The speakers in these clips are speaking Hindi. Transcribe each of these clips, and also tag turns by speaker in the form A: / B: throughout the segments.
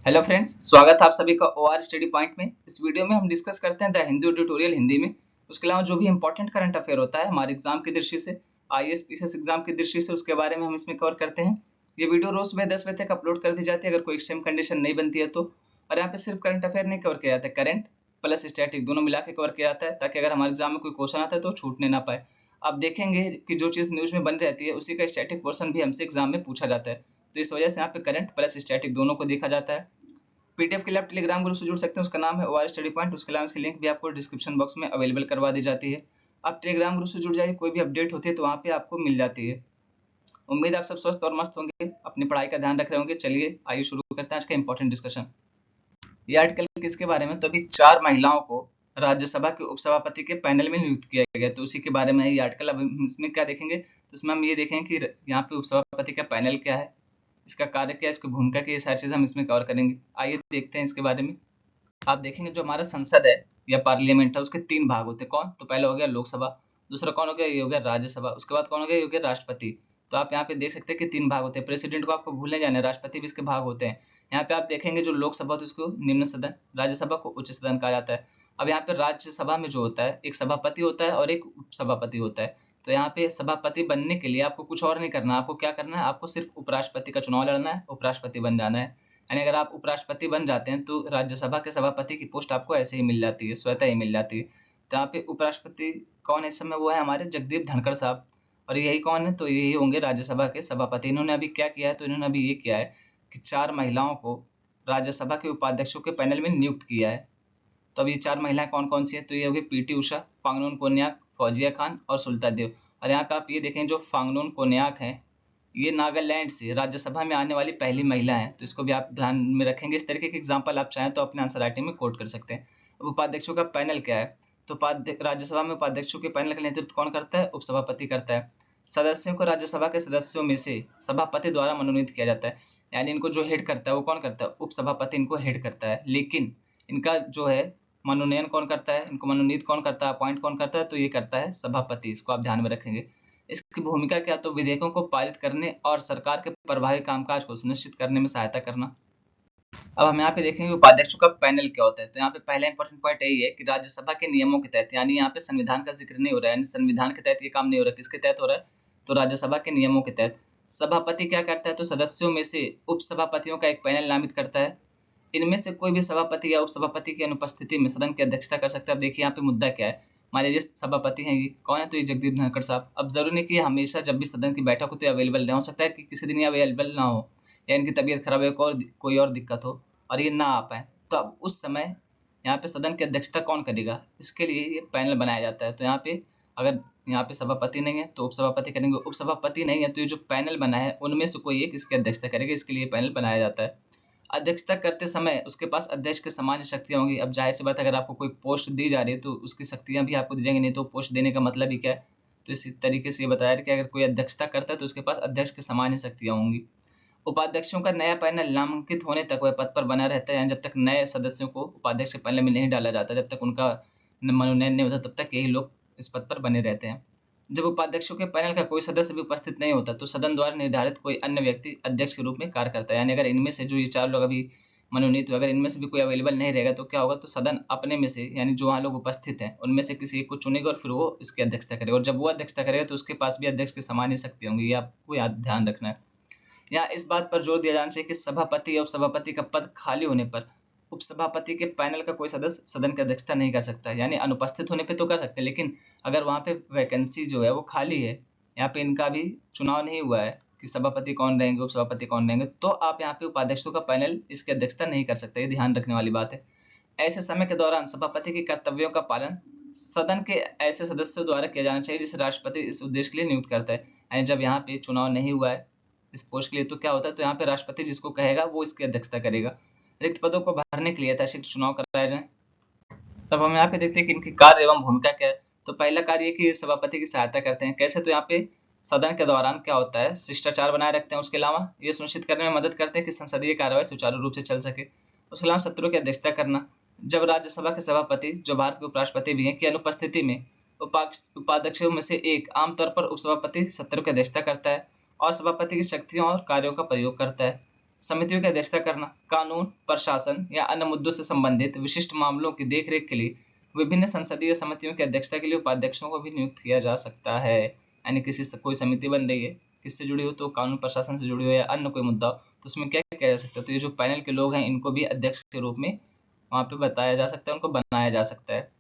A: हेलो फ्रेंड्स, स्वागत है आप सभी का ओआर स्टडी पॉइंट में। इस वीडियो में हम डिस्कस करते हैं द हिंदू ट्यूटोरियल हिंदी में। उसके अलावा जो भी इंपॉर्टेंट करंट अफेयर होता है हमारे एग्जाम की दृष्टि से, आईएएस पीसीएस एग्जाम की दृष्टि से, उसके बारे में हम इसमें कवर करते हैं। ये वीडियो रोज सुबह 10 बजे तक अपलोड कर दी जाती है अगर कोई एक्सट्रीम कंडीशन नहीं बनती है तो। और यहाँ पे सिर्फ करंट अफेयर नहीं कवर किया जाता है, करंट प्लस स्टैटिक दोनों मिला के कवर किया जाता है, ताकि अगर हमारे एग्जाम में कोई क्वेश्चन आता है तो छूटने ना पाए। आप देखेंगे कि जो चीज़ न्यूज में बन रहती है उसी का स्टैटिक पोर्शन भी हमसे एग्जाम में पूछा जाता है, तो इस वजह से यहाँ पे करंट प्लस स्टैटिक दोनों को देखा जाता है। पीडीएफ के लिए आप टेलीग्राम ग्रुप से जुड़ सकते हैं, उसका नाम है ओआर स्टडी पॉइंट। उसके अलावा इसकी लिंक भी आपको डिस्क्रिप्शन बॉक्स में अवेलेबल करवा दी जाती है। आप टेलीग्राम ग्रुप से जुड़ जाइए, कोई भी अपडेट होती है तो वहाँ पे आपको मिल जाती है। उम्मीद है आप सब स्वस्थ और मस्त होंगे, अपनी पढ़ाई का ध्यान रख रहे होंगे। चलिए आइए शुरू करते हैं आज का इंपॉर्टेंट डिस्कशन। ये आर्टिकल किसके बारे में, तो अभी 4 महिलाओं को राज्यसभा के उपसभापति के पैनल में नियुक्त किया गया, तो उसी के बारे में ये आर्टिकल। अब हम इसमें क्या देखेंगे, तो इसमें हम ये देखेंगे कि यहाँ पे उपसभापति का पैनल क्या है, इसका कार्य क्या है, इसकी भूमिका क्या है, ये सारी चीजें हम इसमें कवर करेंगे। आइए देखते हैं इसके बारे में। आप देखेंगे जो हमारा संसद है या पार्लियामेंट है उसके 3 भाग होते हैं। कौन, तो पहला हो गया लोकसभा, दूसरा कौन हो गया, ये हो गया राज्यसभा, उसके बाद कौन हो गया, ये हो गया राष्ट्रपति। तो आप यहाँ पे देख सकते हैं कि 3 भाग होते हैं। प्रेसिडेंट को आपको भूलने जाना है, राष्ट्रपति भी इसके भाग होते हैं। यहाँ पे आप देखेंगे जो लोकसभा होती है उसको निम्न सदन, राज्यसभा को उच्च सदन कहा जाता है। अब यहाँ पे राज्यसभा में जो होता है एक सभापति होता है और एक उपसभापति होता है। तो यहाँ पे सभापति बनने के लिए आपको कुछ और नहीं करना, आपको क्या करना है, आपको सिर्फ उपराष्ट्रपति का चुनाव लड़ना है, उपराष्ट्रपति बन जाना है। यानी अगर आप उपराष्ट्रपति बन जाते हैं तो राज्यसभा के सभापति की पोस्ट आपको ऐसे ही मिल जाती है, स्वतः ही मिल जाती है। तो यहाँ पे उपराष्ट्रपति कौन है इस समय, वो है हमारे जगदीप धनखड़ साहब। और यही कौन है, तो यही होंगे राज्यसभा के सभापति। इन्होंने अभी क्या किया है, तो इन्होंने अभी ये किया है कि 4 महिलाओं को राज्यसभा के उपाध्यक्षों के पैनल में नियुक्त किया है। तो अब ये 4 महिलाएं कौन कौन सी है, तो ये होगी पीटी उषा, फांगनून कोन्याक, फौजिया खान और सुलता देव। और यहाँ पे आप ये देखें जो फांगनून कोन्याक है ये नागालैंड से राज्यसभा में आने वाली पहली महिला है, तो इसको भी आप ध्यान में रखेंगे। इस तरीके के एग्जाम्पल आप चाहें तो अपने आंसर राइटिंग में कोट कर सकते हैं। अब उपाध्यक्षों का पैनल क्या है, तो राज्यसभा में उपाध्यक्षों के पैनल का नेतृत्व कौन करता है, उपसभापति करता है। सदस्यों को राज्यसभा के सदस्यों में से सभापति द्वारा मनोनीत किया जाता है। यानी इनको जो हेड करता है वो कौन करता है, उपसभापति इनको हेड करता है। लेकिन इनका जो है मनोनयन कौन करता है, इनको मनोनीत कौन करता है, अपॉइंट कौन करता है, तो ये करता है सभापति। इसको आप ध्यान में रखेंगे। इसकी भूमिका क्या, तो विधेयकों को पारित करने और सरकार के प्रभावी कामकाज को सुनिश्चित करने में सहायता करना। अब हम यहाँ पे देखेंगे उपाध्यक्षों का पैनल क्या होता है। तो यहाँ पे पहला इंपॉर्टेंट पॉइंट यही है कि राज्यसभा के नियमों के तहत, यानी यहाँ पे संविधान का जिक्र नहीं हो रहा है, यानी संविधान के तहत ये काम नहीं हो रहा है। किसके तहत हो रहा है, तो राज्यसभा के नियमों के तहत। सभापति क्या करता है, तो सदस्यों में से उपसभापतियों का एक पैनल नामित करता है। इनमें से कोई भी सभापति या उपसभापति की अनुपस्थिति में सदन की अध्यक्षता कर सकता है। अब देखिए यहाँ पे मुद्दा क्या है, मान लीजिए सभापति हैं, ये कौन है, तो ये जगदीप धनखड़ साहब। अब जरूरी नहीं कि हमेशा जब भी सदन की बैठक हो तो अवेलेबल नहीं हो सकता है कि किसी दिन अवेलेबल ना हो, या इनकी तबीयत खराब है, कोई और दिक्कत हो और ये ना आ पाए, तो अब उस समय यहाँ पे सदन की अध्यक्षता कौन करेगा, इसके लिए ये पैनल बनाया जाता है। तो यहाँ पे अगर यहाँ पे सभापति नहीं है तो उपसभापति करेंगे, उपसभापति नहीं है तो ये जो पैनल बना है उनमें से कोई एक इसकी अध्यक्षता करेगा, इसके लिए पैनल बनाया जाता है। अध्यक्षता करते समय उसके पास अध्यक्ष के सामान्य शक्तियां होंगी। अब जाहिर सी बात है अगर आपको कोई पोस्ट दी जा रही है तो उसकी शक्तियां भी आपको दी जाएंगी, नहीं तो पोस्ट देने का मतलब ही क्या है। तो इसी तरीके से ये बताया कि अगर कोई अध्यक्षता करता है तो उसके पास अध्यक्ष के सामान्य शक्तियां होंगी। उपाध्यक्षों का नया पैनल नामांकित होने तक वह पद पर बना रहता है, यानी जब तक नए सदस्यों को उपाध्यक्ष के पैनल में नहीं डाला जाता, जब तक उनका मनोनयन नहीं होता, तब तक यही लोग इस पद पर बने रहते हैं। जब उपाध्यक्षों के पैनल का कोई सदस्य भी उपस्थित नहीं होता तो सदन द्वारा निर्धारित कोई अन्य व्यक्ति अध्यक्ष के रूप में कार्य करता है। यानी अगर इनमें से जो ये 4 लोग अभी मनोनीत, अगर इनमें से भी कोई अवेलेबल नहीं रहेगा तो क्या होगा, तो सदन अपने में से, यानी जो वहाँ लोग उपस्थित हैं उनमें से किसी एक को चुनेगा और फिर वो इसकी अध्यक्षता करेगा। और जब वो अध्यक्षता करेगा तो उसके पास भी अध्यक्ष की सामान्य शक्ति होंगी, ये आपको याद ध्यान रखना है। यहाँ इस बात पर जोर दिया जाना चाहिए कि सभापति या उपसभापति का पद खाली होने पर उपसभापति के पैनल का कोई सदस्य सदन की अध्यक्षता नहीं कर सकता। यानी अनुपस्थित होने पे तो कर सकते, लेकिन अगर वहां पे वैकेंसी जो है वो खाली है, यहाँ पे इनका भी चुनाव नहीं हुआ है कि सभापति कौन रहेंगे उपसभापति कौन रहेंगे, तो आप यहाँ पे उपाध्यक्षों का पैनल इसकी अध्यक्षता नहीं कर सकते। ये ध्यान रखने वाली बात है। ऐसे समय के दौरान सभापति के कर्तव्यों का पालन सदन के ऐसे सदस्यों द्वारा किया जाना चाहिए जिसे राष्ट्रपति इस उद्देश्य के लिए नियुक्त करता है। यानी जब यहाँ पे चुनाव नहीं हुआ है इस पोस्ट के लिए तो क्या होता है, तो यहाँ पे राष्ट्रपति जिसको कहेगा वो इसकी अध्यक्षता करेगा। रिक्त पदों को भरने के लिए यथाशीघ्र चुनाव कराए जाए। तब हम यहाँ पे देखते हैं कि इनकी कार्य एवं भूमिका क्या है। तो पहला कार्य है कि सभापति की सहायता करते हैं। कैसे, तो यहाँ पे सदन के दौरान क्या होता है, शिष्टाचार बनाए रखते हैं। उसके अलावा ये सुनिश्चित करने में मदद करते हैं कि संसदीय कार्यवाही सुचारू रूप से चल सके। उसके अलावा सत्रों की अध्यक्षता करना। जब राज्यसभा के सभापति जो भारत के उपराष्ट्रपति भी हैं की अनुपस्थिति में उपाध्यक्षों में से एक, आमतौर पर उपसभापति, सत्रों की अध्यक्षता करता है और सभापति की शक्तियों और कार्यों का प्रयोग करता है। समितियों की अध्यक्षता करना, कानून, प्रशासन या अन्य मुद्दों से संबंधित विशिष्ट मामलों की देखरेख के लिए विभिन्न संसदीय समितियों की अध्यक्षता के लिए उपाध्यक्षों को भी नियुक्त किया जा सकता है। यानी कोई समिति बन रही है, किससे जुड़ी हो, तो कानून प्रशासन से जुड़ी हो या अन्य कोई मुद्दा हो, तो उसमें क्या किया जा सकता है, तो ये जो पैनल के लोग हैं इनको भी अध्यक्ष के रूप में वहां पे बताया जा सकता है, उनको बनाया जा सकता है।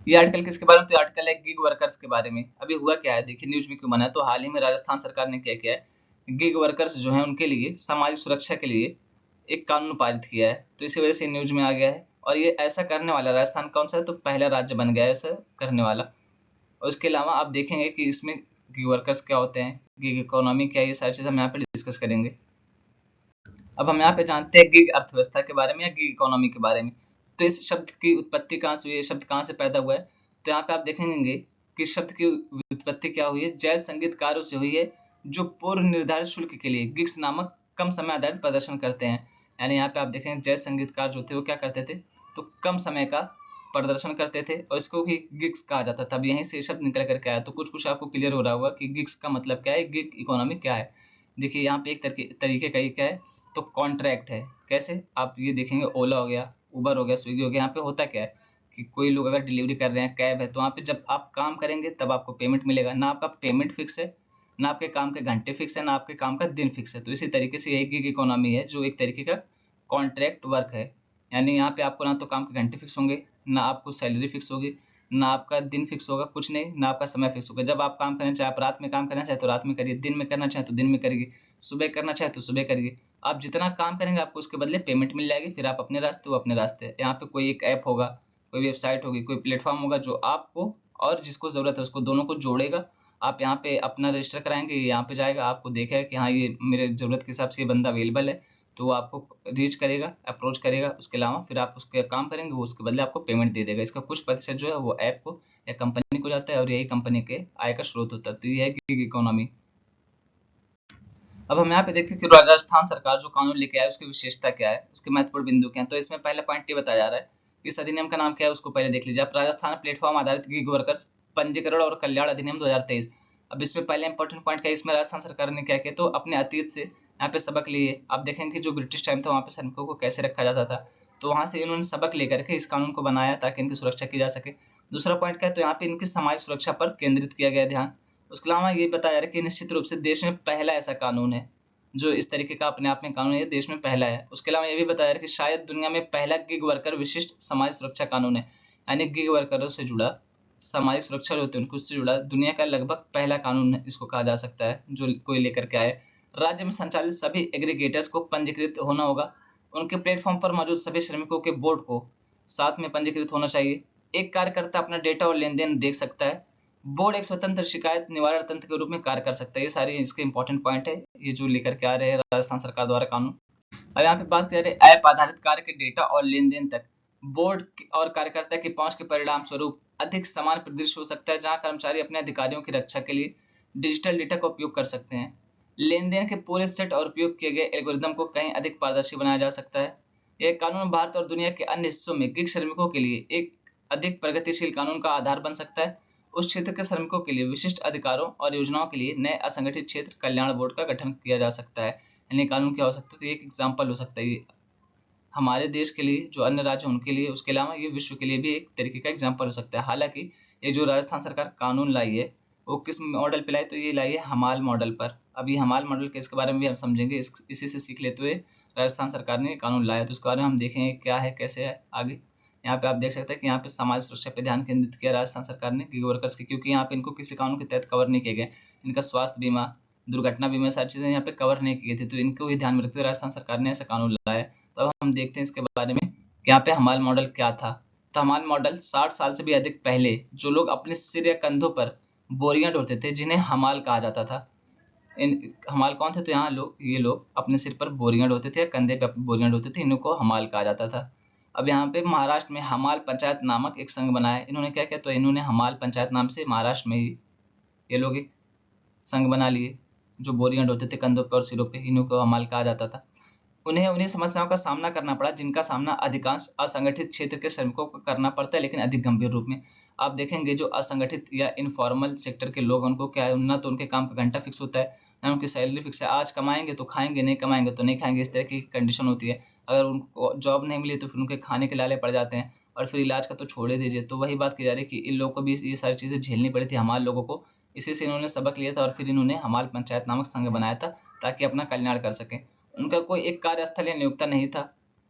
A: ये आर्टिकल किसके बारे में, तो आर्टिकल है गिग वर्कर्स के बारे में। अभी हुआ क्या है, देखिए न्यूज में क्यों बना है, तो हाल ही में राजस्थान सरकार ने क्या किया है, गिग वर्कर्स जो है उनके लिए सामाजिक सुरक्षा के लिए एक कानून पारित किया है, तो इसी वजह से न्यूज में आ गया है। और ये ऐसा करने वाला राजस्थान कौन सा है, तो पहला राज्य बन गया है ऐसा करने वाला। और उसके अलावा आप देखेंगे कि इसमें गिग वर्कर्स क्या होते हैं, गिग इकोनॉमी क्या है, ये सारी चीजें हम यहाँ पे डिस्कस करेंगे। अब हम यहाँ पे जानते हैं गिग अर्थव्यवस्था के बारे में या गिग इकोनॉमी के बारे में। तो इस शब्द की उत्पत्ति कहाँ से हुई है, शब्द कहाँ से पैदा हुआ है, तो यहाँ पे आप देखेंगे कि शब्द की उत्पत्ति क्या हुई है, जैज संगीतकारों से हुई है जो पूर्व निर्धारित शुल्क के लिए गिग्स नामक कम समय आधारित प्रदर्शन करते हैं। यानी यहाँ पे आप देखेंगे जैज संगीतकार जो थे वो क्या करते थे, तो कम समय का प्रदर्शन करते थे और इसको ही गिग्स कहा जाता था। अब यहीं से शब्द निकल करके आया, तो कुछ कुछ आपको क्लियर हो रहा होगा कि गिग्स का मतलब क्या है, गिग इकोनॉमी क्या है। देखिए यहाँ पे एक तरीके का ये क्या है, तो कॉन्ट्रैक्ट है। कैसे, आप ये देखेंगे ओला हो गया, उबर हो गया, स्विगी हो गया, यहाँ पे होता क्या है कि कोई लोग अगर डिलीवरी कर रहे हैं, कैब है, तो वहाँ पे जब आप काम करेंगे तब आपको पेमेंट मिलेगा। ना आपका पेमेंट फिक्स है, ना आपके काम के घंटे फिक्स है, ना आपके काम का दिन फिक्स है। तो इसी तरीके से यही गिग इकोनॉमी है जो एक तरीके का कॉन्ट्रैक्ट वर्क है। यानी यहाँ पे आपको ना तो काम के घंटे फिक्स होंगे, ना आपको सैलरी फिक्स होगी, ना आपका दिन फिक्स होगा, कुछ नहीं, ना आपका समय फिक्स होगा। जब आप काम करना चाहे, आप रात में काम करना चाहे तो रात में करिए, दिन में करना चाहे तो दिन में करिए, सुबह करना चाहे तो सुबह करिए। आप जितना काम करेंगे आपको उसके बदले पेमेंट मिल जाएगी, फिर आप अपने रास्ते, वो अपने रास्ते। यहाँ पे कोई एक ऐप होगा, कोई वेबसाइट होगी, कोई प्लेटफॉर्म होगा जो आपको और जिसको जरूरत है उसको दोनों को जोड़ेगा। आप यहाँ पे अपना रजिस्टर कराएंगे, यहाँ पे जाएगा, आपको देखेगा कि हाँ ये मेरे जरूरत के हिसाब से ये बंदा अवेलेबल है, तो वो आपको रीच करेगा, अप्रोच करेगा। उसके अलावा फिर आप उसके काम करेंगे, वो उसके बदले आपको पेमेंट दे देगा। इसका कुछ प्रतिशत जो है वो ऐप को या कंपनी को जाता है और यही कंपनी के आय का स्रोत होता है। तो ये है गिग इकोनॉमी। अब हम यहाँ पे देखते हैं कि राजस्थान सरकार जो कानून लेके आया उसकी विशेषता क्या है, उसके महत्वपूर्ण बिंदु क्या है। तो इसमें पहला पॉइंट ये बताया जा रहा है, इस अधिनियम का नाम क्या है, उसको पहले देख लीजिए आप। राजस्थान प्लेटफॉर्म आधारित गिग वर्कर्स पंजीकरण और कल्याण अधिनियम 2023। अब इसमें पहले इंपॉर्टेंट पॉइंट क्या है, इसमें राजस्थान सरकार ने क्या किया, तो अपने अतीत से यहाँ पे सबक लिए। आप देखेंगे जो ब्रिटिश टाइम था वहाँ पे सैनिकों को कैसे रखा जाता था, तो वहां से इन्होंने सबक लेकर के इस कानून को बनाया ताकि इनकी सुरक्षा की जा सके। दूसरा पॉइंट क्या है, तो यहाँ पे इनकी समाज सुरक्षा पर केंद्रित किया गया ध्यान। उसके अलावा ये बताया जा रहा है कि निश्चित रूप से देश में पहला ऐसा कानून है जो इस तरीके का अपने आप में कानून है, देश में पहला है। उसके अलावा ये भी बताया कि शायद दुनिया में पहला गिग वर्कर विशिष्ट समाज सुरक्षा कानून है। यानी गिग वर्करों से जुड़ा, सामाजिक सुरक्षा जो होती है उनको उससे जुड़ा दुनिया का लगभग पहला कानून है, इसको कहा जा सकता है, जो कोई लेकर के आए। राज्य में संचालित सभी एग्रीगेटर्स को पंजीकृत होना होगा। उनके प्लेटफॉर्म पर मौजूद सभी श्रमिकों के बोर्ड को साथ में पंजीकृत होना चाहिए। एक कार्यकर्ता अपना डेटा और लेन देन देख सकता है। बोर्ड एक स्वतंत्र शिकायत निवारण तंत्र के रूप में कार्य कर सकता है। ये सारे इसके इंपॉर्टेंट पॉइंट है, ये जो लेकर के आ रहे हैं राजस्थान सरकार द्वारा कानून। अब यहाँ पे बात करें ऐप आधारित कार्य के डेटा और लेन देन तक, बोर्ड और कार्यकर्ता की पहुंच के परिणाम स्वरूप अधिक समान परिदृश्य हो सकता है, जहां कर्मचारी अपने अधिकारियों की रक्षा के लिए डिजिटल डेटा का उपयोग कर सकते हैं। लेन देन के पूरे सेट और उपयोग किए गए एल्गोरिदम को कहीं अधिक पारदर्शी बनाया जा सकता है। यह कानून भारत और दुनिया के अन्य हिस्सों में गिग श्रमिकों के लिए एक अधिक प्रगतिशील कानून का आधार बन सकता है। उस क्षेत्र के श्रमिकों के लिए विशिष्ट अधिकारों और योजनाओं के लिए नए असंगठित क्षेत्र कल्याण बोर्ड का गठन किया जा सकता है। यानी कानून क्या हो सकता है, तो एक एग्जाम्पल हो सकता है ये हमारे देश के लिए, जो अन्य राज्य उनके लिए, उसके अलावा ये विश्व के लिए भी एक तरीके का एग्जाम्पल हो सकता है। हालांकि ये जो राजस्थान सरकार कानून लाई है वो किस मॉडल पे लाई, तो ये लाई है हमाल मॉडल पर। अभी हमाल मॉडल के इसके बारे में भी हम समझेंगे, इसी से सीख लेते हुए राजस्थान सरकार ने कानून लाया, तो उसके बारे में हम देखेंगे क्या है, कैसे है आगे। यहाँ पे आप देख सकते हैं कि यहाँ पे समाज सुरक्षा पे ध्यान केंद्रित किया राजस्थान सरकार ने गिग वर्कर्स की, क्योंकि यहाँ पे इनको किसी कानून के तहत कवर नहीं किए गए। इनका स्वास्थ्य बीमा, दुर्घटना बीमा, सारी चीजें यहाँ पे कवर नहीं की गई थी, तो इनको ही ध्यान में रखते हुए राजस्थान सरकार ने ऐसा कानून लाया। तो अब हम देखते हैं इसके बारे में कि यहाँ पे हमाल मॉडल क्या था। तो हमाल मॉडल 60 साल से भी अधिक पहले जो लोग अपने सिर या कंधों पर बोरियां ढोते थे, जिन्हें हमाल कहा जाता था। इन हमाल कौन थे, तो यहाँ ये लोग अपने सिर पर बोरियां ढोते थे या कंधे पे बोरियां ढोते थे, इनको हमाल कहा जाता था। अब यहाँ पे महाराष्ट्र में हमाल पंचायत नामक एक संघ बनाया। इन्होंने क्या किया, तो इन्होंने हमाल पंचायत नाम से महाराष्ट्र में ही ये लोग एक संघ बना लिए। जो बोरियां ढोते थे कंधों पे और सिरों पे, इन्हों को हमाल कहा जाता था। उन्हें समस्याओं का सामना करना पड़ा जिनका सामना अधिकांश असंगठित क्षेत्र के श्रमिकों को करना पड़ता है, लेकिन अधिक गंभीर रूप में। आप देखेंगे जो असंगठित या इनफॉर्मल सेक्टर के लोग, उनको क्या है, ना तो उनके काम का घंटा फिक्स होता है, ना उनकी सैलरी फिक्स है, आज कमाएंगे तो खाएंगे, नहीं कमाएंगे तो नहीं खाएंगे, इस तरह की कंडीशन होती है। अगर उनको जॉब नहीं मिली तो फिर उनके खाने के लाले पड़ जाते हैं, और फिर इलाज का तो छोड़ ही दीजिए। तो वही बात की जा रही है कि इन लोगों को भी ये सारी चीज़ें झेलनी पड़ी थी, हमारे लोगों को। इसी से इन्होंने सबक लिया था और फिर इन्होंने हमाल पंचायत नामक संघ बनाया था ताकि अपना कल्याण कर सकें। उनका कोई एक कार्यस्थल या नियोक्ता नहीं था।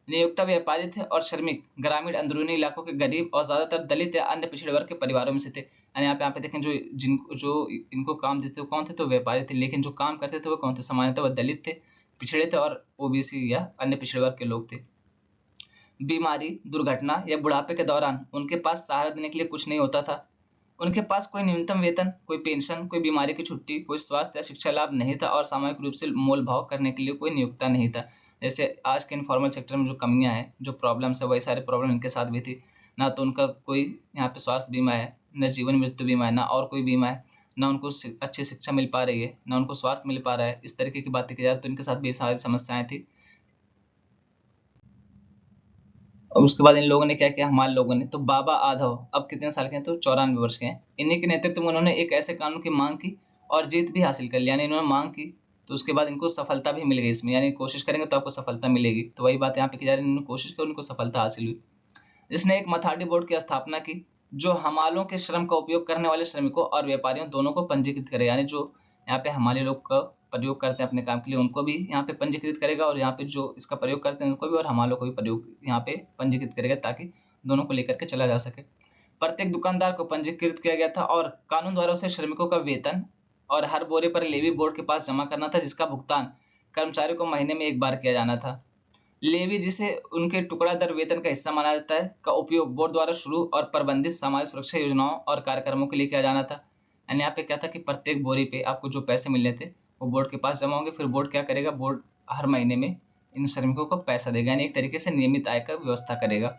A: नियोक्ता व्यापारी थे और श्रमिक ग्रामीण अंदरूनी इलाकों के गरीब और ज्यादातर दलित या अन्य पिछड़े वर्ग के परिवारों में से थे। यानी आप यहाँ पे देखें, जो इनको काम देते थे वो कौन थे, तो व्यापारी थे, लेकिन जो काम करते थे वो कौन थे, सामान्यतः वो दलित थे, पिछड़े थे और ओबीसी या अन्य पिछड़े वर्ग के लोग थे। बीमारी, दुर्घटना या बुढ़ापे के दौरान उनके पास सहारा देने के लिए कुछ नहीं होता था। उनके पास कोई न्यूनतम वेतन, कोई पेंशन, कोई बीमारी की छुट्टी, कोई स्वास्थ्य या शिक्षा लाभ नहीं था और सामूहिक रूप से मोल भाव करने के लिए कोई नियोक्ता नहीं था। जैसे आज के इनफॉर्मल सेक्टर में जो कमियां हैं, जो प्रॉब्लम्स है, वही सारे प्रॉब्लम इनके साथ भी थी। ना तो उनका कोई यहाँ पे स्वास्थ्य बीमा है, न जीवन मृत्यु बीमा है, ना और कोई बीमा है, ना उनको अच्छी शिक्षा मिल पा रही है, ना उनको स्वास्थ्य मिल पा रहा है। इस तरीके की बातें की जाए तो इनके साथ भी सारी समस्याएं थी। और उसके बाद इन लोगों ने क्या किया, हमारे लोगों ने, तो बाबा आधव अब कितने साल के हैं, तो 94 वर्ष के हैं। इन्हीं के नेतृत्व में उन्होंने एक ऐसे कानून की मांग की और जीत भी हासिल कर ली। यानी इन्होंने मांग की तो उसके बाद इनको सफलता भी मिल गई इसमें, यानी कोशिश करेंगे तो आपको सफलता मिलेगी। तो वही बात यहाँ पे की जा रही है, इन्होंने कोशिश की, उनको सफलता हासिल हुई। इसने एक मथाडी बोर्ड की स्थापना की जो हमालों के श्रम का उपयोग करने वाले श्रमिकों और व्यापारियों दोनों को पंजीकृत करे। यानी जो यहाँ पे हमारे लोग का प्रयोग करते हैं अपने काम के लिए, उनको भी यहाँ पे पंजीकृत करेगा, और यहाँ पे जो इसका प्रयोग करते हैं उनको भी, और हमालों को भी प्रयोग यहाँ पे पंजीकृत करेगा ताकि दोनों को लेकर के चला जा सके। प्रत्येक दुकानदार को पंजीकृत किया गया था और कानून द्वारा उसे श्रमिकों का वेतन और हर बोरे पर लेवी बोर्ड के पास जमा करना था, जिसका भुगतान कर्मचारियों को महीने में एक बार किया जाना था। लेवी, जिसे उनके टुकड़ा दर वेतन का हिस्सा माना जाता है, का उपयोग बोर्ड द्वारा शुरू और प्रबंधित सामाजिक सुरक्षा योजनाओं और कार्यक्रमों के लिए किया जाना था। यानी यहाँ पे क्या था कि प्रत्येक बोरी पे आपको जो पैसे मिलने थे वो बोर्ड के पास जमा होंगे। फिर बोर्ड क्या करेगा, बोर्ड हर महीने में इन श्रमिकों को पैसा देगा, यानी एक तरीके से नियमित आय का व्यवस्था करेगा।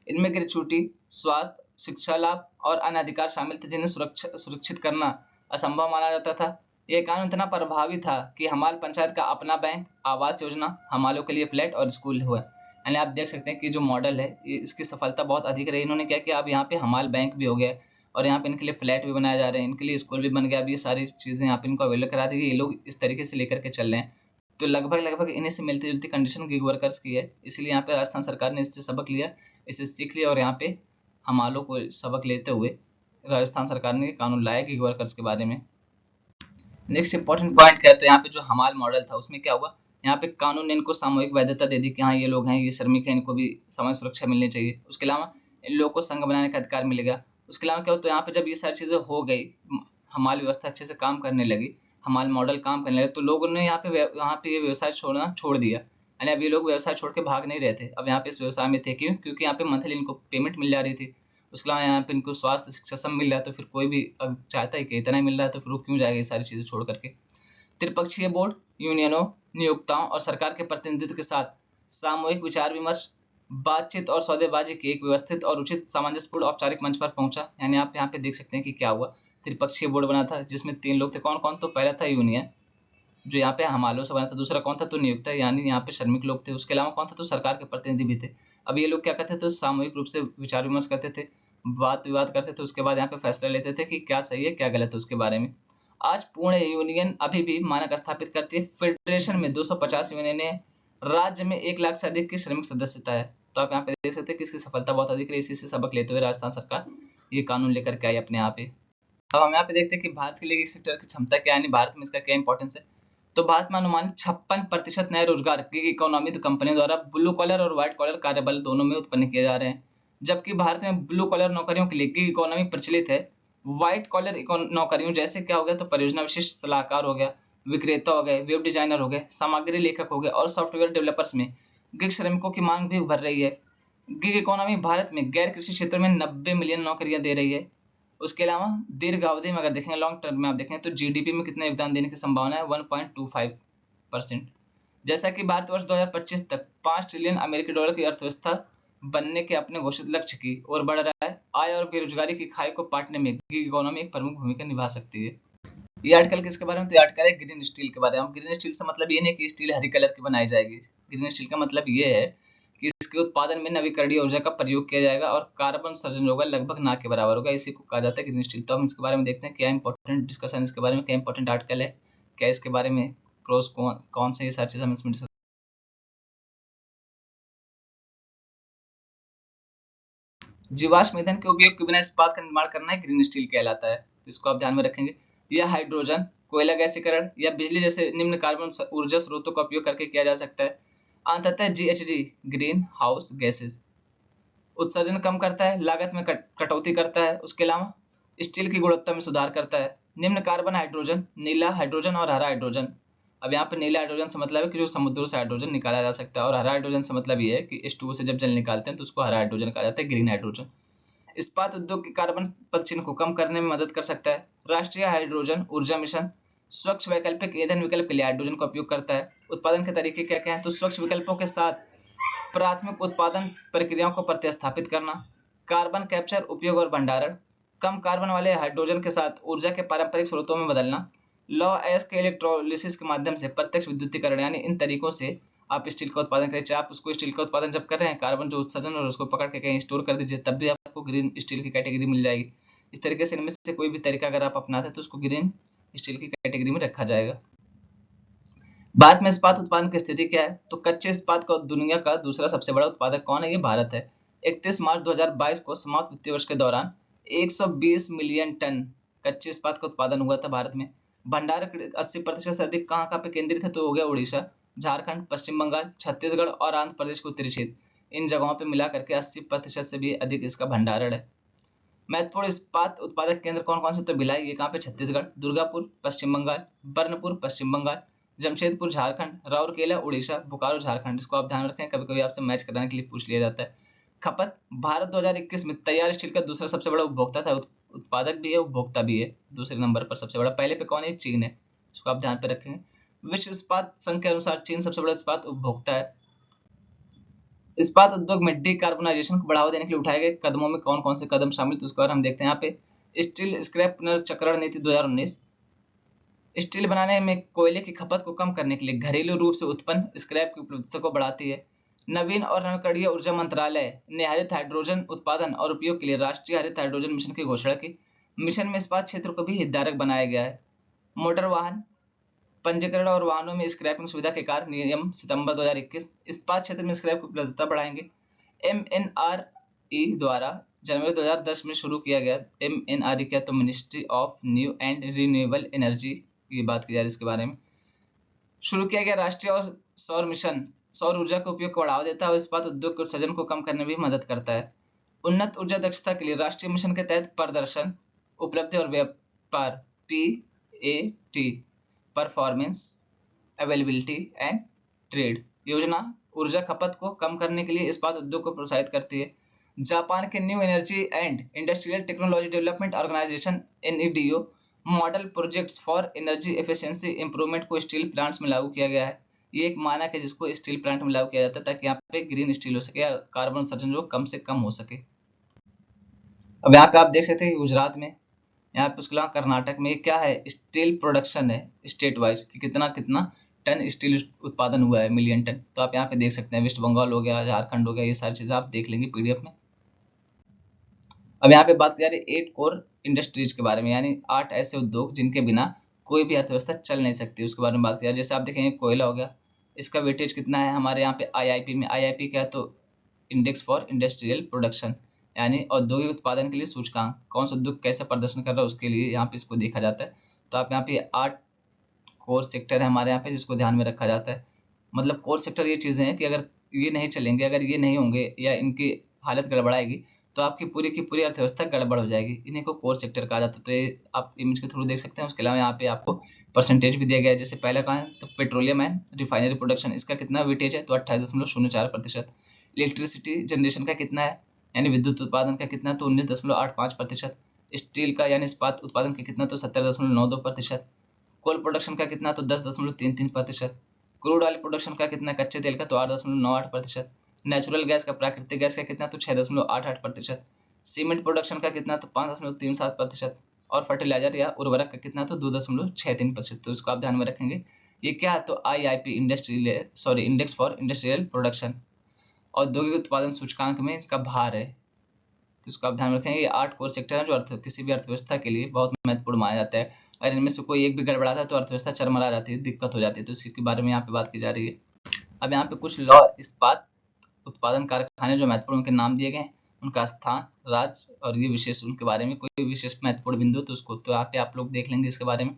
A: इनमें ग्रेच्युटी, स्वास्थ्य, शिक्षा लाभ और अन्य अधिकार शामिल थे जिन्हें सुरक्षित करना असंभव माना जाता था। यह कानून इतना प्रभावी था कि हमाल पंचायत का अपना बैंक, आवास योजना, हमालों के लिए फ्लैट और स्कूल हुआ। यानी आप देख सकते हैं कि जो मॉडल है इसकी सफलता बहुत अधिक रही। इन्होंने क्या किया, अब यहाँ पे हमाल बैंक भी हो गया है और यहाँ पे इनके लिए फ्लैट भी बनाए जा रहे हैं, इनके लिए स्कूल भी बन गया। अब ये सारी चीजें यहाँ पे इनको अवेलेबल करा दी गई, ये लोग इस तरीके से लेकर के चल रहे हैं। तो लगभग लगभग इन्हीं से मिलती जुलती कंडीशन गिग वर्कर्स की है, इसलिए यहाँ पे राजस्थान सरकार ने इससे सबक लिया, इसे सीख लिया, और यहाँ पे हमालों को सबक लेते हुए राजस्थान सरकार ने कानून लाया गिग वर्कर्स के बारे में। नेक्स्ट इंपॉर्टेंट पॉइंट क्या है, तो यहाँ पे जो हमाल मॉडल था उसमें क्या हुआ, यहाँ पे कानून ने इनको सामूहिक वैधता दे दी कि हाँ ये लोग हैं, ये श्रमिक हैं, इनको भी समाज सुरक्षा मिलनी चाहिए। उसके अलावा इन लोगों को संघ बनाने का अधिकार मिलेगा। उसके अलावा क्या हो, तो यहाँ पे जब ये सारी चीजें हो गई, हमाल व्यवस्था अच्छे से काम करने लगी, हमाल मॉडल काम करने लगे, तो लोगों ने यहाँ पे ये व्यवसाय छोड़ना छोड़ दिया। यानी अब ये लोग व्यवसाय छोड़ के भाग नहीं रहे थे, अब यहाँ पे इस व्यवसाय में थे। क्यों? क्योंकि यहाँ पे मंथली इनको पेमेंट मिल जा रही थी। उसके अलावा यहाँ पे इनको स्वास्थ्य, शिक्षा सब मिल रहा है, तो फिर कोई भी अब चाहता है कि इतना ही मिल रहा है तो फिर वो क्यों जाएगा ये सारी चीजें छोड़ करके। त्रिपक्षीय बोर्ड, यूनियनों, नियोक्ताओं और सरकार के प्रतिनिधित्व के साथ सामूहिक विचार विमर्श, बातचीत और सौदेबाजी के एक व्यवस्थित और उचित सामंजस्यपूर्ण औपचारिक मंच पर पहुंचा। यानी आप यहाँ पे देख सकते हैं कि क्या हुआ, त्रिपक्षीय बोर्ड बना था जिसमें 3 लोग थे। कौन कौन? तो पहला था यूनियन जो यहाँ पे हमालों से बना था, दूसरा कौन था, तो नियोक्ता यानी यहाँ पे श्रमिक लोग थे। उसके अलावा कौन था, तो सरकार के प्रतिनिधि भी थे। अब ये लोग क्या करते थे, तो सामूहिक रूप से विचार विमर्श करते थे, बात विवाद करते थे, उसके बाद यहाँ पे फैसला लेते थे कि क्या सही है क्या गलत है उसके बारे में। आज पुणे यूनियन अभी भी मानक स्थापित करती है। फेडरेशन में 250 यूनियन है, राज्य में 1 लाख से अधिक की श्रमिक सदस्यता है। तो आप यहाँ पे देख सकते हैं कि इसकी सफलता बहुत अधिक रही। इसी से सबक लेते हुए राजस्थान सरकार ये कानून लेकर के आई अपने यहाँ पे। अब हम यहाँ पे देखते हैं कि भारत के लिए सेक्टर की क्षमता क्या है, यानी भारत में इसका क्या इंपॉर्टेंस है। तो भारत में अनुमानित 56% नए रोजगार गिग इकोनॉमी कंपनियों द्वारा ब्लू कॉलर और व्हाइट कॉलर कार्यबल दोनों में उत्पन्न किए जा रहे हैं। जबकि भारत में ब्लू कॉलर नौकरियों के लिए गिग इकोनॉमी प्रचलित है। व्हाइट कॉलर नौकरियों जैसे क्या हो गया, तो परियोजना विशिष्ट सलाहकार हो गया, विक्रेता हो गए, वेब डिजाइनर हो गए, सामग्री लेखक हो गए और सॉफ्टवेयर डेवलपर्स में गिग श्रमिकों की मांग भी उभर रही है। गिग इकोनॉमी भारत में गैर कृषि क्षेत्रों में 90 मिलियन नौकरियां दे रही है। उसके अलावा दीर्घ अवधि में अगर देखें, लॉन्ग टर्म में आप देखें तो जीडीपी में कितना योगदान देने की संभावना है, 1.25%। जैसा कि भारत वर्ष 2025 तक 5 ट्रिलियन अमेरिकी डॉलर की अर्थव्यवस्था बनने के अपने घोषित लक्ष्य की ओर बढ़ रहा है। आय और बेरोजगारी की खाई को पाटने में गिग इकोनॉमी एक प्रमुख भूमिका निभा सकती है। ये आर्टिकल किसके बारे में, तो ये आर्टिकल है ग्रीन स्टील के बारे में। ग्रीन स्टील से मतलब ये नहीं कि स्टील हरी कलर की बनाई जाएगी। ग्रीन स्टील का मतलब ये है कि इसके उत्पादन में नवीकरणीय ऊर्जा का प्रयोग किया जाएगा और कार्बन उत्सर्जन होगा लगभग ना के बराबर होगा। इसी को कहा जाता है ग्रीन स्टील। तो हम इसके बारे में देखते हैं क्या इंपॉर्टेंट डिस्कशन इसके बारे में, क्या इंपॉर्टेंट आर्टिकल है। क्या इसके बारे में प्रोस कौन से, ये सारी चीज़ हम इसमें डिस्कस। जीवाश्म ईंधन के उपयोग के बिना इस्पात का निर्माण करना है ग्रीन स्टील कहलाता है, तो इसको आप ध्यान में रखेंगे। यह हाइड्रोजन, कोयला गैसीकरण या बिजली जैसे निम्न कार्बन ऊर्जा स्रोतों का उपयोग करके किया जा सकता है। अंततः GHG ग्रीन हाउस गैसेस उत्सर्जन कम करता है, लागत में कटौती करता है, उसके अलावा स्टील की गुणवत्ता में सुधार करता है। निम्न कार्बन हाइड्रोजन, नीला हाइड्रोजन और हरा हाइड्रोजन। अब यहाँ पे नीला हाइड्रोजन से मतलब है कि जो समुद्रों से हाइड्रोजन निकाला जा सकता है, और हरा हाइड्रोजन से मतलब ये है कि H2O से जब जल निकालते हैं तो उसको हरा हाइड्रोजन कहा जाता है, ग्रीन हाइड्रोजन। इस्पात उद्योग के कार्बन पदचिह्न को कम करने में मदद कर सकता है। राष्ट्रीय हाइड्रोजन ऊर्जा मिशन स्वच्छ वैकल्पिक ईंधन विकल्प के लिए हाइड्रोजन का उपयोग करता है। उत्पादन के तरीके क्या क्या हैं, तो स्वच्छ विकल्पों के साथ प्राथमिक उत्पादन प्रक्रियाओं को प्रतिस्थापित करना, कार्बन कैप्चर, उपयोग और भंडारण, कम कार्बन वाले हाइड्रोजन के साथ ऊर्जा के पारंपरिक स्रोतों में बदलना, लौ अयस्क के इलेक्ट्रोलिसिस के माध्यम से प्रत्यक्ष विद्युतीकरण, यानी इन तरीकों से आप स्टील का उत्पादन करें। चाहे आप उसको स्टील का उत्पादन जब कर रहे हैं, कार्बन जो उत्सर्जन और उसको पकड़ के कहीं स्टोर कर दीजिए, तब भी आपको ग्रीन स्टील की कैटेगरी मिल जाएगी। इस तरीके से इनमें से कोई भी तरीका अगर आप अपनाते हैं तो उसको ग्रीन स्टील की कैटेगरी में रखा जाएगा। भारत में इस्पात उत्पादन की स्थिति क्या है, तो कच्चे इस्पात का दुनिया का दूसरा सबसे बड़ा उत्पादक कौन है, ये भारत है। 31 मार्च 2022 को समाप्त वित्तीय वर्ष के दौरान 120 मिलियन टन कच्चे इस्पात का उत्पादन हुआ था भारत में। भंडारण 80% से अधिक कहाँ कहाँ पे केंद्रित है, तो हो गया उड़ीसा, झारखंड, पश्चिम बंगाल, छत्तीसगढ़ और आंध्र प्रदेश के उत्तरी क्षेत्र। इन जगहों पे मिला करके 80% से भी अधिक इसका भंडारण है। महत्वपूर्ण इस्पात उत्पादक केंद्र कौन कौन से, तो भिलाई, ये कहाँ पे, छत्तीसगढ़, दुर्गापुर पश्चिम बंगाल, बर्नपुर पश्चिम बंगाल, जमशेदपुर झारखंड, राउरकेला उड़ीसा, बोकारो झारखंड। इसको आप ध्यान रखें, कभी कभी आपसे मैच कराने के लिए पूछ लिया जाता है। खपत भारत 2021 में तैयार स्टील का दूसरा सबसे बड़ा उपभोक्ता था, उत्पादक भी है, उपभोक्ता भी है। दूसरे नंबर पर सबसे बड़ा, पहले पे कौन है, चीन है। इसको आप ध्यान पे रखेंगे। विश्व इस्पात संघ के अनुसार चीन सबसे बड़ा इस्पात उपभोक्ता है। इस्पात उद्योग में डिकार्बोनाइजेशन को बढ़ावा देने के लिए उठाए गए कदमों में कौन कौन से कदम शामिल, तो उसके बारे में हम देखते हैं। यहाँ पे स्टील स्क्रैप पुनर्चक्रण नीति 2019 स्टील बनाने में कोयले की खपत को कम करने के लिए घरेलू रूप से उत्पन्न स्क्रैप की उपलब्धता को बढ़ाती है। नवीन और नवीकरणीय ऊर्जा मंत्रालय ने हरित हाइड्रोजन उत्पादन और उपयोग के लिए राष्ट्रीय हरित हाइड्रोजन मिशन की घोषणा की। मिशन में इस्पात क्षेत्र को भी हितधारक बनाया गया है। मोटर वाहन पंजीकरण और वाहनों में स्क्रैपिंग सुविधा के कारण नियम सितंबर 2021 इस्पात क्षेत्र में स्क्रैप की उपलब्धता बढ़ाएंगे। MNRE द्वारा जनवरी 2010 में शुरू किया गया। MNRE क्या, तो ministry of new and renewable energy की बात की जा रही है, इसके बारे में शुरू किया गया राष्ट्रीय और सौर मिशन सौर ऊर्जा के उपयोग को बढ़ावा देता है और इस्पात उद्योग के उत्सर्जन को कम करने में भी मदद करता है। उन्नत ऊर्जा दक्षता के लिए राष्ट्रीय मिशन के तहत प्रदर्शन, उपलब्धि और व्यापार PAT performance, availability and trade योजना ऊर्जा खपत को कम करने के लिए इस्पात उद्योग को प्रोत्साहित करती है। जापान के New Energy and Industrial Technology Development Organization NEDO model projects for energy efficiency improvement को स्टील प्लांट्स में लागू किया गया है। ये एक मानक है जिसको स्टील प्लांट में लागू किया जाता है ताकि यहाँ पे ग्रीन स्टील हो सके या कार्बन उत्सर्जन जो कम से कम हो सके। अब यहाँ पे आप देख सकते हैं गुजरात में, यहाँ पे उसके अलावा कर्नाटक में क्या है, स्टील प्रोडक्शन है स्टेट वाइज कि कितना कितना टन स्टील उत्पादन हुआ है, मिलियन टन। तो आप यहाँ पे देख सकते हैं, वेस्ट बंगाल हो गया, झारखंड हो गया, ये सारी चीजें आप देख लेंगे PDF में। अब यहाँ पे बात की जा रही है 8 कोर इंडस्ट्रीज के बारे में, यानी 8 ऐसे उद्योग जिनके बिना कोई भी अर्थव्यवस्था चल नहीं सकती, उसके बारे में बात की जा रही है। जैसे आप देखेंगे कोयला हो गया, इसका वेटेज कितना है हमारे यहाँ पे IIP में। IIP क्या है, तो इंडेक्स फॉर इंडस्ट्रियल प्रोडक्शन, यानी औद्योगिक उत्पादन के लिए सूचकांक, कौन सा उद्योग कैसे प्रदर्शन कर रहा है उसके लिए यहाँ पे इसको देखा जाता है। तो आप यहाँ पे 8 कोर सेक्टर है हमारे यहाँ पे जिसको ध्यान में रखा जाता है। मतलब कोर सेक्टर ये चीजें हैं कि अगर ये नहीं चलेंगे, अगर ये नहीं होंगे या इनकी हालत गड़बड़ाएगी तो आपकी पूरी की पूरी अर्थव्यवस्था गड़बड़ हो जाएगी। इन्हीं को कोर सेक्टर कहा जाता है। तो ये आप इमेज के थ्रू देख सकते हैं। उसके अलावा यहाँ पे आपको परसेंटेज भी दिया गया है। जैसे पहला कहाँ है, तो पेट्रोलियम एंड रिफाइनरी प्रोडक्शन, इसका कितना वेटेज है, तो 28.04%। इलेक्ट्रिसिटी जनरेशन का कितना है, यानी विद्युत उत्पादन का कितना, तो 19.85%। स्टील का यानी इस्पात उत्पादन का कितना, तो 70.92%। कोल प्रोडक्शन का कितना, तो 10.33%। क्रूड ऑयल प्रोडक्शन का कितना, कच्चे तेल का, तो 8.98%। नेचुरल गैस का, प्राकृतिक गैस का कितना, तो 6.88%। सीमेंट प्रोडक्शन का कितना, तो 5.37%। और फर्टिलाइजर या उर्वरक का कितना, तो 2.63%। तो इसको आप ध्यान में रखेंगे। ये क्या है, तो IIP index for industrial production, औद्योगिक उत्पादन सूचकांक में इनका भार है। तो इसको आप ध्यान में रखेंगे। ये 8 कोर सेक्टर हैं जो किसी भी अर्थव्यवस्था के लिए बहुत महत्वपूर्ण माना जाता है। और इनमें से कोई एक भी गड़बड़ाता है तो अर्थव्यवस्था चरमरा जाती है, दिक्कत हो जाती है। तो इसी के बारे में यहाँ पे बात की जा रही है। अब यहाँ पे कुछ लौह इस्पात उत्पादन कारखाने जो महत्वपूर्ण उनके नाम दिए गए हैं, उनका स्थान, राज्य और ये विशेष उनके बारे में कोई विशेष महत्वपूर्ण बिंदु तो उसको तो यहाँ पे आप लोग देख लेंगे इसके बारे में।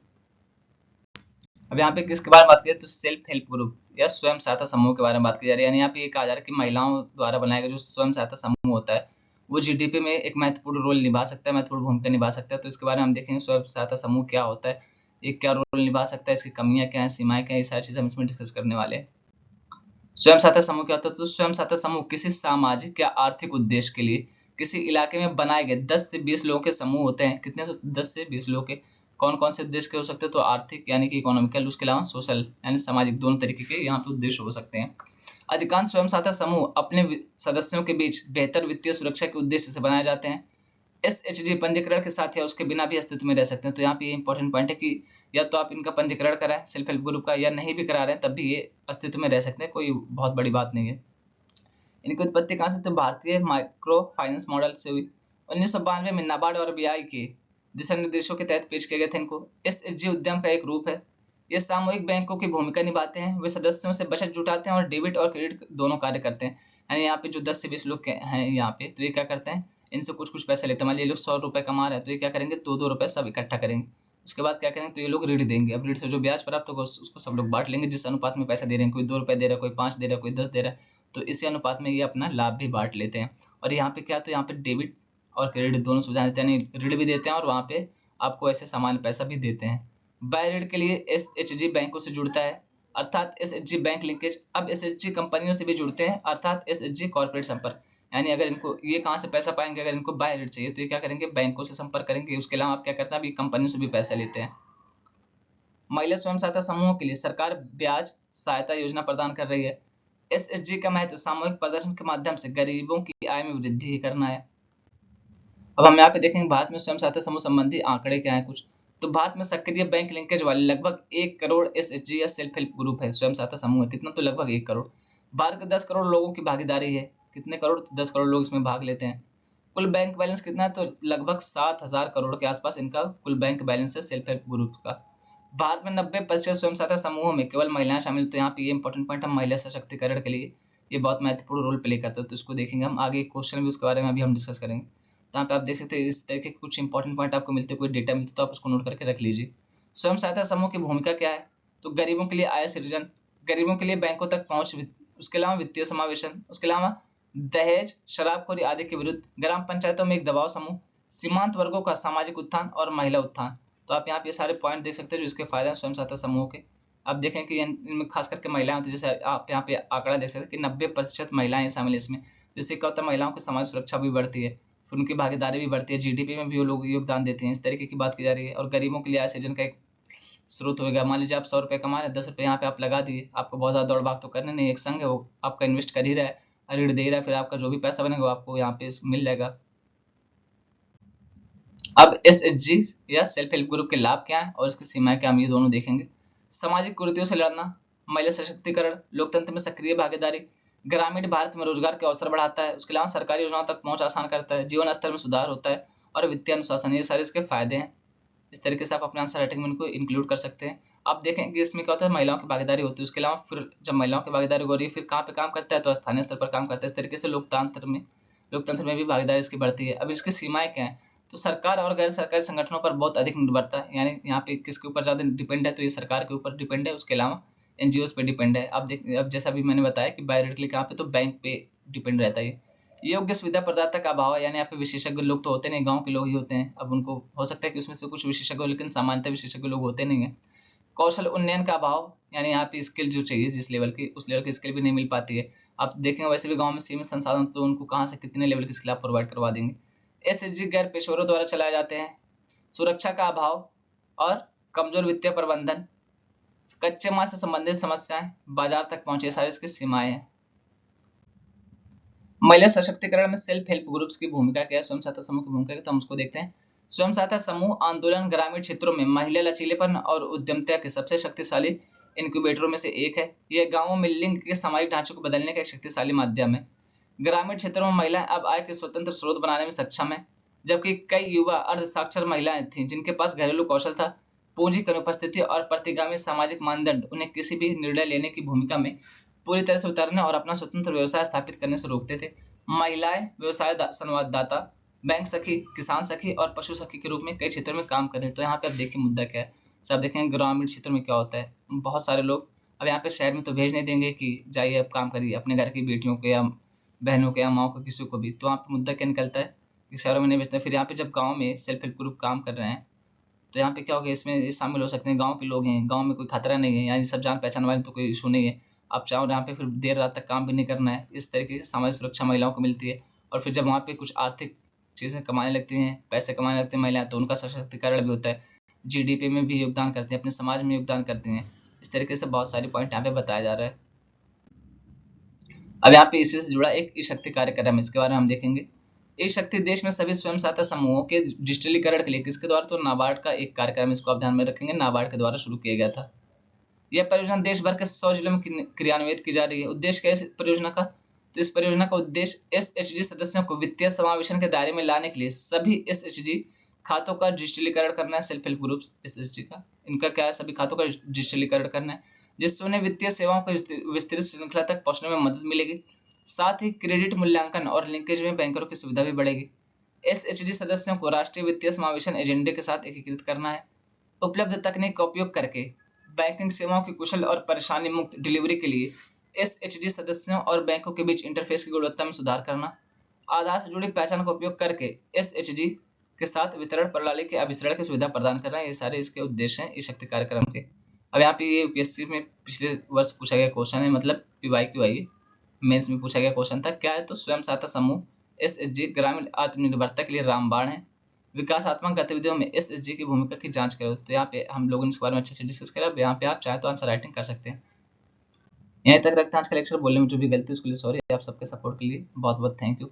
A: अब यहाँ पे किसके बारे में बात करें तो सेल्फ हेल्प ग्रुप या स्वयं सहायता समूह के बारे में बात की जा रही है। यानी यहाँ पे ये कहा जा रहा है कि महिलाओं द्वारा बनाया गया जो स्वयं सहायता समूह होता है वो जीडीपी में एक महत्वपूर्ण रोल निभा सकता है, महत्वपूर्ण भूमिका निभा सकता है। तो इसके बारे में हम देखेंगे स्वयं सहायता समूह क्या होता है, ये क्या रोल निभा सकता है, इसकी कमियां क्या है, सीमाएं क्या है, ये सारी चीजें हम इसमें डिस्कस करने वाले हैं। स्वयं सहायता समूह क्या होता है तो स्वयं सहायता समूह किसी सामाजिक या आर्थिक उद्देश्य के लिए किसी इलाके में बनाए गए 10 से 20 लोगों के समूह होते हैं। कितने तो 10 से 20 लोगों के। कौन कौन से उद्देश्य के हो सकते हैं तो आर्थिक यानी कि इकोनॉमिकल, उसके अलावा सोशल यानी सामाजिक, दोनों तरीके के यहाँ पे उद्देश्य हो सकते हैं। अधिकांश स्वयं सहायता समूह अपने सदस्यों के बीच बेहतर वित्तीय सुरक्षा के उद्देश्य से बनाए जाते हैं। एसएचजी पंजीकरण के साथ या उसके बिना भी अस्तित्व में रह सकते हैं। तो यहाँ पे ये इंपॉर्टेंट पॉइंट है कि या तो आप इनका पंजीकरण कराएं सेल्फ हेल्प ग्रुप का, या नहीं भी करा रहे हैं तब भी ये अस्तित्व में रह सकते हैं, कोई बहुत बड़ी बात नहीं है। इनकी उत्पत्ति कहाँ से तो भारतीय माइक्रो फाइनेंस मॉडल से हुई। 1992 में नाबार्ड और बीआई के दिशा निर्देशों के तहत पेश किए गए थे इनको। एसएचजी उद्यम का एक रूप है। ये सामूहिक बैंकों की भूमिका निभाते हैं। वे सदस्यों से बचत जुटाते हैं और डेबिट और क्रेडिट दोनों कार्य करते हैं। यानी यहाँ पे जो 10 से 20 लोग हैं यहाँ पे, तो ये क्या करते हैं, इनसे कुछ कुछ पैसे लेते हैं। मान लीजिए लोग 100 रुपए कमा रहे हैं तो ये क्या करेंगे, 2-2 रुपए सब इकट्ठा करेंगे। उसके बाद क्या करेंगे तो ये लोग ऋण देंगे। अब ऋण से जो ब्याज प्राप्त होगा उसको सब लोग बांट लेंगे, जिस अनुपात में पैसा दे रहे हैं, कोई 2 रुपए दे रहा है, कोई 5 दे रहा है, कोई 10 दे रहा है, तो इसी अनुपात में ये अपना लाभ भी बांट लेते हैं। और यहाँ पे क्या, तो यहाँ पे डेबिट और क्रेडिट दोनों सुविधाएं देते हैं, यानी ऋण भी देते हैं और वहाँ पे आपको ऐसे सामान्य पैसा भी देते हैं। बाय ऋण के लिए एसएचजी बैंकों से जुड़ता है, अर्थात एसएचजी बैंक लिंकेज। अब एसएचजी कंपनियों से भी जुड़ते हैं, अर्थात एसएचजी कॉर्पोरेट संपर्क। यानी अगर इनको ये कहाँ से पैसा पाएंगे, अगर इनको बाय ऋण चाहिए तो ये क्या करेंगे, बैंकों से संपर्क करेंगे। उसके अलावा आप क्या करते हैं, अभी कंपनियों से भी पैसा लेते हैं। महिला स्वयं सहायता समूहों के लिए सरकार ब्याज सहायता योजना प्रदान कर रही है। एसएचजी का महत्व सामूहिक प्रदर्शन के माध्यम से गरीबों की आय में वृद्धि करना है। अब हम यहाँ पे देखेंगे भारत में स्वयं सहायता समूह संबंधी आंकड़े क्या है कुछ। तो भारत में सक्रिय बैंक लिंकेज वाले लगभग 1 करोड़ एसएचजी या सेल्फ हेल्प ग्रुप है, स्वयं सहायता समूह है। कितना तो लगभग 1 करोड़। भारत के 10 करोड़ लोगों की भागीदारी है। कितने करोड़ तो 10 करोड़ लोग इसमें भाग लेते हैं। कुल बैंक बैलेंस कितना है तो लगभग 7,000 करोड़ के आसपास इनका कुल बैंक बैलेंस है सेल्फ हेल्प ग्रुप का। भारत में 90% स्वयं सहायता समूहों में केवल महिलाएं शामिल। तो यहाँ पे ये इंपॉर्टेंट पॉइंट है, महिला सशक्तिकरण के लिए ये बहुत महत्वपूर्ण रोल प्ले करता है। तो इसको देखेंगे हम आगे, क्वेश्चन भी उसके बारे में अभी हम डिस्कस करेंगे। तो यहाँ पे आप देख सकते हैं इस तरह के कुछ इंपॉर्टेंट पॉइंट आपको मिलते हैं, कोई डेटा मिलते तो आप उसको नोट करके रख लीजिए। स्वयं सहायता समूह की भूमिका क्या है तो गरीबों के लिए आय सृजन, गरीबों के लिए बैंकों तक पहुंच, उसके अलावा वित्तीय समावेशन, उसके अलावा दहेज, शराबखोरी आदि के विरुद्ध, ग्राम पंचायतों में एक दबाव समूह, सीमांत वर्गों का सामाजिक उत्थान और महिला उत्थान। तो आप यहाँ पे सारे पॉइंट देख सकते हैं जो इसके फायदे हैं स्वयं सहायता समूह के। आप देखें कि इनमें खास करके महिलाएं होती है, जैसे आप यहाँ पे आंकड़ा देख सकते हैं कि 90% महिलाएं शामिल है इसमें। जिससे क्या होता है, महिलाओं की समाज सुरक्षा भी बढ़ती है, फिर उनकी भागीदारी भी बढ़ती है, जीडीपी में भी वो लोग योगदान देते हैं। इस तरीके की बात की जा रही है। और गरीबों के लिए आय सृजन का एक स्रोत होगा। मान लीजिए आप 100 रुपये कमा रहे हैं, 10 रुपये यहाँ पे आप लगा दिए, आपको बहुत ज्यादा दौड़ भाग तो करने नहीं, एक संघ है वो आपका इन्वेस्ट कर ही रहा है, ऋण दे रहा है, फिर आपका जो भी पैसा बनेगा वो आपको यहाँ पे मिल जाएगा। अब एसएचजी या सेल्फ हेल्प ग्रुप के लाभ क्या है और इसकी सीमाएं क्या, हम ये दोनों देखेंगे। सामाजिक कुरीतियों से लड़ना, महिला सशक्तिकरण, लोकतंत्र में सक्रिय भागीदारी, ग्रामीण भारत में रोजगार के अवसर बढ़ाता है, उसके अलावा सरकारी योजनाओं तक पहुंच आसान करता है, जीवन स्तर में सुधार होता है और वित्तीय अनुशासन, ये सारे इसके फायदे हैं। इस तरीके से आप अपने आंसर राइटिंग में इनको इंक्लूड कर सकते हैं। आप देखें कि इसमें क्या होता है, महिलाओं की भागीदारी होती है, उसके अलावा फिर जब महिलाओं की भागीदारी हो रही है फिर कहाँ पे काम करता है तो स्थानीय स्तर पर काम करता है। इस तरीके से लोकतंत्र में भी भागीदारी इसकी बढ़ती है। अब इसकी सीमाएं क्या है तो सरकार और गैर सरकारी संगठनों पर बहुत अधिक निर्भरता है। यानी यहाँ पे किसके ऊपर ज्यादा डिपेंड है तो ये सरकार के ऊपर डिपेंड है, उसके अलावा एनजीओ पे डिपेंड है। अब देख, अब जैसा भी मैंने बताया कि डायरेक्टली कहाँ पे तो बैंक पे डिपेंड रहता है। योग्य सुविधा प्रदाता का अभाव है, यानी यहाँ पे विशेषज्ञ लोग तो होते नहीं, गांव के लोग ही होते हैं। अब उनको हो सकता है कि उसमें से कुछ विशेषज्ञ हो, लेकिन सामान्यतः विशेषज्ञ लोग होते नहीं है। कौशल उन्नयन का अभाव, यानी यहाँ पे स्किल जो चाहिए जिस लेवल की, उस लेवल की स्किल भी नहीं मिल पाती है। आप देखेंगे वैसे भी गांव में सीमित संसाधन, तो उनको कहाँ से कितने लेवल की स्किल आप प्रोवाइड करवा देंगे। एसएचजी गैर पेशेवरों द्वारा चलाए जाते हैं। सुरक्षा का अभाव और कमजोर वित्तीय प्रबंधन, कच्चे माल से संबंधित समस्याएं, बाजार तक पहुंचे, सारी इसकी सीमाएं हैं। महिला सशक्तिकरण में सेल्फ हेल्प ग्रुप्स की भूमिका क्या है, स्वयं सहायता समूह की भूमिका, तो हम उसको देखते हैं। स्वयं सहायता समूह आंदोलन ग्रामीण क्षेत्रों में महिला लचीलेपन और उद्यमिता के सबसे शक्तिशाली इनक्यूबेटरों में से एक है। यह गांवों में लिंग के सामाजिक ढांचे को बदलने का एक शक्तिशाली माध्यम है। ग्रामीण क्षेत्रों में महिलाएं अब आय के स्वतंत्र स्रोत बनाने में सक्षम है, जबकि कई युवा अर्ध साक्षर महिलाएं थीं जिनके पास घरेलू कौशल था, पूंजी की अनुपस्थिति और प्रतिगामी सामाजिक मानदंड उन्हें किसी भी निर्णय लेने की भूमिका में पूरी तरह से उतरने और अपना स्वतंत्र व्यवसाय स्थापित करने से रोकते थे। महिलाएं व्यवसाय संवाददाता, बैंक सखी, किसान सखी और पशु सखी के रूप में कई क्षेत्रों में काम कर रहे हैं। तो यहाँ पे अब देखिए मुद्दा क्या है। सब देखेंगे ग्रामीण क्षेत्रों में क्या होता है, बहुत सारे लोग अब यहाँ पे शहर में तो भेज नहीं देंगे कि जाइए अब काम करिए अपने घर की बेटियों को या बहनों को या माओ को, किसी को भी। तो वहाँ पे मुद्दा क्या निकलता है कि शहरों में नहीं भेजते। फिर यहाँ पे जब गाँव में सेल्फ हेल्प ग्रुप काम कर रहे हैं तो यहाँ पे क्या होगा, इसमें ये शामिल हो सकते हैं। गांव के लोग हैं, गांव में कोई खतरा नहीं है, यानी सब जान पहचान वाले, तो कोई इशू नहीं है। आप चाहो यहाँ पे फिर देर रात तक काम भी नहीं करना है। इस तरीके से सामाजिक सुरक्षा महिलाओं को मिलती है। और फिर जब वहाँ पे कुछ आर्थिक चीज़ें कमाने लगती हैं, पैसे कमाने लगती हैं महिलाएं, तो उनका सशक्तिकरण भी होता है, जीडीपी में भी योगदान करती हैं, अपने समाज में योगदान करती हैं। इस तरीके से बहुत सारे पॉइंट यहाँ पे बताया जा रहा है। अब यहाँ पे इसी से जुड़ा एक ई शक्ति कार्यक्रम है, इसके बारे में हम देखेंगे। ई शक्ति देश में सभी स्वयं सहायता समूहों के डिजिटलीकरण के लिए किसके द्वारा, तो नाबार्ड का एक कार्यक्रम, इसको आप ध्यान में रखेंगे, नाबार्ड के द्वारा शुरू किया गया था। यह परियोजना देश भर के 100 जिलों में क्रियान्वित की जा रही है। उद्देश्य क्या है इस परियोजना का, तो इस परियोजना का उद्देश्य एसएचजी सदस्यों को वित्तीय समावेशन के दायरे में लाने के लिए सभी एसएचजी खातों का डिजिटलीकरण करना है। सेल्फ हेल्प ग्रुप्स एसएचजी का इनका क्या है, सभी खातों का डिजिटलीकरण करना है, जिससे उन्हें वित्तीय सेवाओं को विस्तृत श्रृंखला तक पहुंचने में मदद मिलेगी। साथ ही क्रेडिट मूल्यांकन और लिंकेज में बैंकरों की सुविधा भी बढ़ेगी। एसएचजी सदस्यों को राष्ट्रीय वित्तीय समावेशन एजेंडे के साथ एकीकृत करना है। उपलब्ध तकनीक का उपयोग करके बैंकिंग सेवाओं की कुशल और परेशानी मुक्त डिलीवरी के लिए एसएचजी सदस्यों और बैंकों के बीच इंटरफेस की गुणवत्ता में सुधार करना। आधार से जुड़ी पहचान का उपयोग करके एसएचजी के साथ वितरण प्रणाली के अभिसरण की सुविधा प्रदान करना। ये सारे इसके उद्देश्य हैं इस शक्ति कार्यक्रम के। अब यहाँ पे ये यूपीएससी में पिछले वर्ष पूछा गया क्वेश्चन है, मतलब पीवाईक्यू मेंस में पूछा गया क्वेश्चन था। क्या है, तो स्वयं सहायता समूह एसएचजी ग्रामीण आत्मनिर्भरता के लिए रामबाण है। विकासात्मक गतिविधियों में एसएचजी की भूमिका की जांच करो। तो यहाँ पे हम लोगों ने इसके बारे में अच्छे से डिस्कस करा। यहाँ पे आप चाहे तो आंसर राइटिंग कर सकते हैं। यहीं तक रखते हैं आज का लेक्चर। बोलने में जो भी गलती उसके लिए सॉरी। आप सबके सपोर्ट के लिए बहुत बहुत थैंक यू।